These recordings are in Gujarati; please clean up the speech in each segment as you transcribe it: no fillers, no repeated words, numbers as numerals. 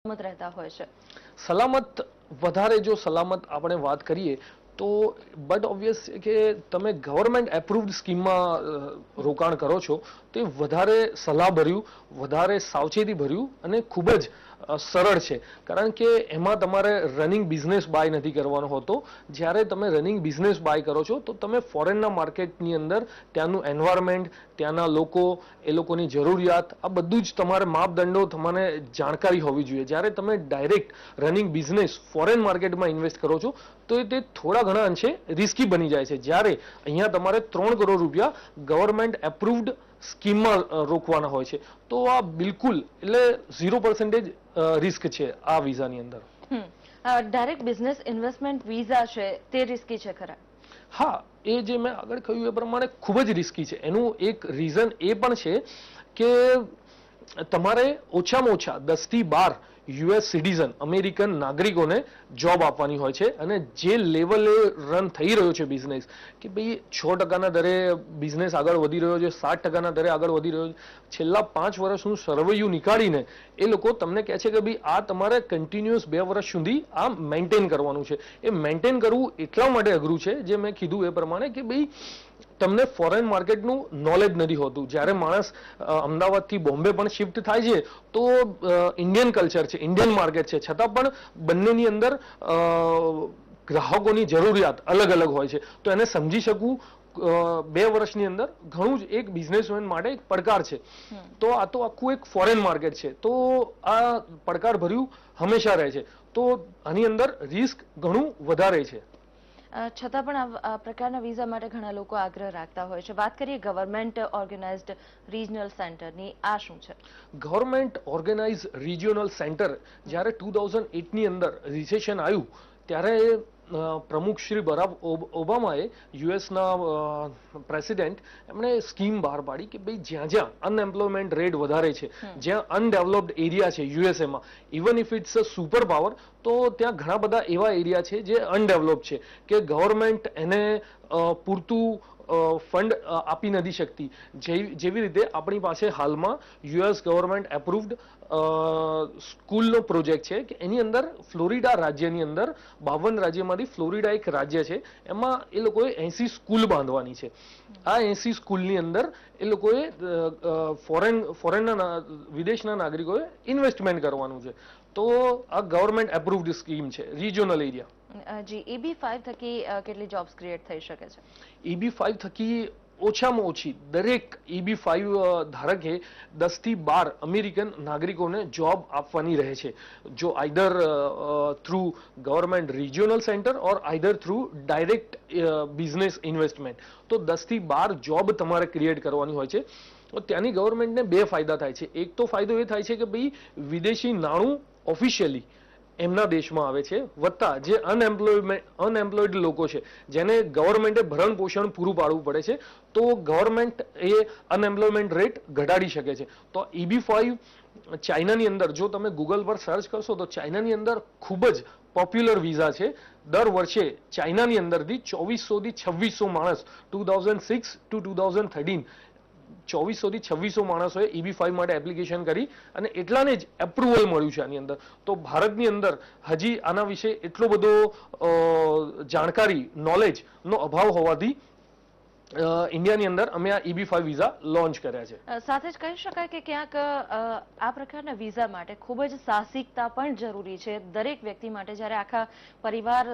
સલામત રહેતા હોય છે? સલામત વધારે જો સલામત આપણે વાત કરીએ તો બટ ઓબ્વિયસ કે તમે ગવર્મેન્ટ એપ્રુવડ સ્કીમમાં રોકાણ કરો છો તે વધારે સલાહભર્યું, વધારે સાવચેતી ભર્યું અને ખૂબ જ સરળ છે. કારણ કે એમાં તમારે રનિંગ બિઝનેસ બાય નથી કરવાનો હોતો. જ્યારે તમે રનિંગ બિઝનેસ બાય કરો છો તો તમે ફોરેનના માર્કેટની અંદર ત્યાંનું એન્વાયરમેન્ટ, ત્યાંના લોકો, એ લોકોની જરૂરિયાત, આ બધું જ તમારે માપદંડો તમને જાણકારી હોવી જોઈએ. જ્યારે તમે ડાયરેક્ટ રનિંગ બિઝનેસ ફોરેન માર્કેટમાં ઇન્વેસ્ટ કરો છો તો તે થોડા ઘણા અંશે રિસ્કી બની જાય છે. જ્યારે અહીંયા તમારે 3 કરોડ રૂપિયા ગવર્મેન્ટ એપ્રુવડ સ્કીમમાં રોકવાના હોય છે. તો આ બિલકુલ એટલે 0% રિસ્ક છે આ વિઝાની અંદર. ડાયરેક્ટ બિઝનેસ ઇન્વેસ્ટમેન્ટ વિઝા છે તે રિસ્કી છે ખરા? હા, એ જે મેં આગળ કહ્યું એ પ્રમાણે ખૂબ જ રિસ્કી છે. એનું એક રીઝન એ પણ છે કે તમારે ઓછામાં ઓછા 10 થી 12 યુએસ સિટીઝન, અમેરિકન નાગરિકોને જોબ આપવાની હોય છે. અને જે લેવલે રન થઈ રહ્યો છે બિઝનેસ, કે ભાઈ 6% દરે બિઝનેસ આગળ વધી રહ્યો છે, 7% દરે આગળ વધી રહ્યો છે, છેલ્લા 5 વર્ષનું સર્વૈયું નીકાળીને એ લોકો તમને કહે છે કે ભાઈ આ તમારે કન્ટિન્યુઅસ 2 વર્ષ સુધી આ મેન્ટેન કરવાનું છે. એ મેન્ટેન કરવું એટલા માટે અઘરું છે, જે મેં કીધું એ પ્રમાણે, કે ભાઈ તમને ફોરેન માર્કેટનું નોલેજ નથી હોતું. જ્યારે માણસ અમદાવાદથી બોમ્બે પણ શિફ્ટ થાય છે તો ઇન્ડિયન કલ્ચર છે, ઇન્ડિયન માર્કેટ છે, છતાં પણ બંનેની અંદર ગ્રાહકોની જરૂરિયાત અલગ અલગ હોય છે. તો એને સમજી શકવું 2 વર્ષની અંદર ઘણું જ એક બિઝનેસમેન માટે એક પડકાર છે. તો આ તો આખું એક ફોરેન માર્કેટ છે, તો આ પડકાર ભર્યું હંમેશા રહે છે. તો આની અંદર રિસ્ક ઘણું વધારે છે. છતાં પણ આ પ્રકારના વિઝા માટે ઘણા લોકો આગ્રહ રાખતા હોય છે. વાત કરીએ ગવર્મેન્ટ ઓર્ગેનાઇઝડ રિજનલ સેન્ટરની, આ શું છે? ગવર્મેન્ટ ઓર્ગેનાઇઝ રિજિયોનલ સેન્ટર જ્યારે 2008ની અંદર રિસેશન આવ્યું ત્યારે પ્રમુખ શ્રી બરાક ઓબામાએ, યુએસના પ્રેસિડેન્ટ, એમણે સ્કીમ બહાર પાડી કે ભાઈ જ્યાં જ્યાં અનએમ્પ્લોયમેન્ટ રેટ વધારે છે, જ્યાં અનડેવલપ્ડ એરિયા છે યુએસએમાં, even if it's a super power, તો ત્યાં ઘણા બધા એવા એરિયા છે જે અનડેવલપ છે, કે ગવર્મેન્ટ એને પૂરતું ફંડ આપી નથી શકતી. જેવી રીતે આપણી પાસે હાલમાં યુએસ ગવર્મેન્ટ એપ્રુવડ સ્કૂલનો પ્રોજેક્ટ છે, કે એની અંદર ફ્લોરિડા રાજ્યની અંદર 52 રાજ્યમાંથી ફ્લોરિડા એક રાજ્ય છે, એમાં એ લોકોએ 80 સ્કૂલ બાંધવાની છે. આ 80 સ્કૂલની અંદર એ લોકોએ ફોરેનના વિદેશના નાગરિકોએ ઇન્વેસ્ટમેન્ટ કરવાનું છે. તો આ ગવર્મેન્ટ એપ્રુવડ સ્કીમ છે, રિજિયોનલ એરિયા. જી, EB-5 થકી કેટલી જોબ્સ ક્રિએટ થઈ શકે છે? EB-5 થકી ઓછામાં ઓછી દરેક EB-5 ધારકે 10 થી 12 અમેરિકન નાગરિકોને જોબ આપવાની રહે છે, જો either through government regional centre or either through direct business investment. તો 10 થી 12 જોબ તમારે ક્રિએટ કરવાની હોય છે. તો ત્યાંની ગવર્મેન્ટને 2 ફાયદા થાય છે. એક તો ફાયદો એ થાય છે કે ભાઈ વિદેશી નાણું ઓફિશિયલી એમના દેશમાં આવે છે, વત્તા જે અનએમ્પ્લોયડ લોકો છે જેને ગવર્મેન્ટે ભરણ પોષણ પૂરું પાડવું પડે છે, તો ગવર્મેન્ટ એ અનએમ્પ્લોયમેન્ટ રેટ ઘટાડી શકે છે. તો EB-5 ચાઇનાની અંદર જો તમે ગૂગલ પર સર્ચ કરશો તો ચાઇનાની અંદર ખૂબ જ પોપ્યુલર વિઝા છે. દર વર્ષે ચાઇનાની અંદરથી 2400 થી 2600 માણસ 2006 ટુ 2013 2400 થી 2600 માણસોએ EB-5 માટે એપ્લિકેશન કરી અને એટલાને જ એપ્રુવલ મળ્યું છે આની અંદર. તો ભારતની અંદર હજી આના વિશે એટલો બધો જાણકારી, નોલેજનો અભાવ હોવાથી ઇન્ડિયાની અંદર અમે આ EB-5 વિઝા લોન્ચ કર્યા છે. સાથે જ કહી શકાય કે ક્યાંક આ પ્રકારના વિઝા માટે ખૂબ જ સાહસિકતા પણ જરૂરી છે દરેક વ્યક્તિ માટે, જ્યારે આખા પરિવાર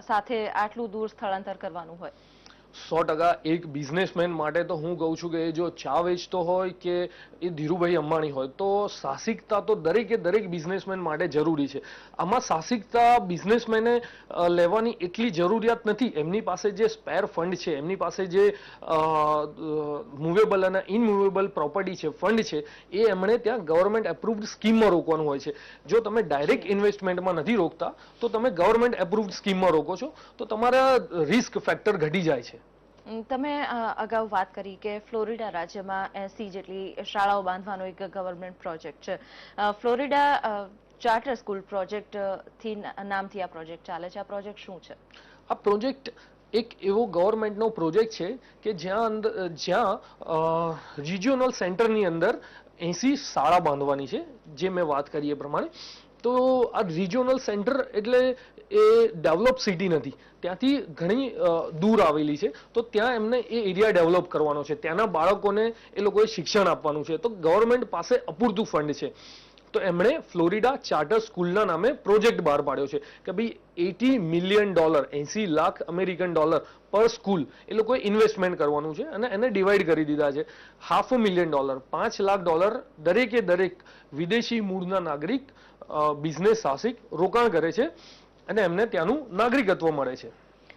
સાથે આટલું દૂર સ્થળાંતર કરવાનું હોય. 100% એક બિઝનેસમેન માટે તો હું કહું છું કે એ જો ચા વેચતો હોય કે એ ધીરુભાઈ અંબાણી હોય, તો સાહસિકતા તો દરેકે દરેક બિઝનેસમેન માટે જરૂરી છે. આમાં સાહસિકતા બિઝનેસમેને લેવાની એટલી જરૂરિયાત નથી. એમની પાસે જે સ્પેર ફંડ છે, એમની પાસે જે મૂવેબલ અને ઇનમૂવેબલ પ્રોપર્ટી છે, ફંડ છે, એ એમણે ત્યાં ગવર્મેન્ટ એપ્રુવડ સ્કીમમાં રોકવાનું હોય છે. જો તમે ડાયરેક્ટ ઇન્વેસ્ટમેન્ટમાં નથી રોકતા તો તમે ગવર્મેન્ટ એપ્રુવડ સ્કીમમાં રોકો છો, તો તમારા રિસ્ક ફેક્ટર ઘટી જાય છે. તમે અગાઉ વાત કરી કે ફ્લોરિડા રાજ્યમાં 80 જેટલી શાળાઓ બાંધવાનો એક ગવર્મેન્ટ પ્રોજેક્ટ છે. ફ્લોરિડા ચાર્ટર સ્કૂલ પ્રોજેક્ટ થી નામથી આ પ્રોજેક્ટ ચાલે છે. આ પ્રોજેક્ટ શું છે? આ પ્રોજેક્ટ એક એવો ગવર્મેન્ટનો પ્રોજેક્ટ છે કે જ્યાં રિજિયોનલ સેન્ટરની અંદર 80 શાળા બાંધવાની છે, જે મેં વાત કરી એ પ્રમાણે. તો આ રિજિયોનલ સેન્ટર એટલે એ ડેવલપ સિટી નથી, ત્યાંથી ઘણી દૂર આવેલી છે. તો ત્યાં એમને એ એરિયા ડેવલપ કરવાનો છે, ત્યાંના બાળકોને એ લોકોએ શિક્ષણ આપવાનું છે. તો ગવર્મેન્ટ પાસે અપૂરતું ફંડ છે, તો એમણે ફ્લોરિડા ચાર્ટર સ્કૂલના નામે પ્રોજેક્ટ બહાર પાડ્યો છે કે ભાઈ $80 મિલિયન, $80 લાખ અમેરિકન ડોલર પર સ્કૂલ એ લોકોએ ઇન્વેસ્ટમેન્ટ કરવાનું છે, અને એને ડિવાઈડ કરી દીધા છે. $500,000, $5 લાખ દરેકે દરેક વિદેશી મૂળના નાગરિક બિઝનેસ સાહસિક રોકાણ કરે છે અને એમને ત્યાંનું નાગરિકત્વ મળે છે.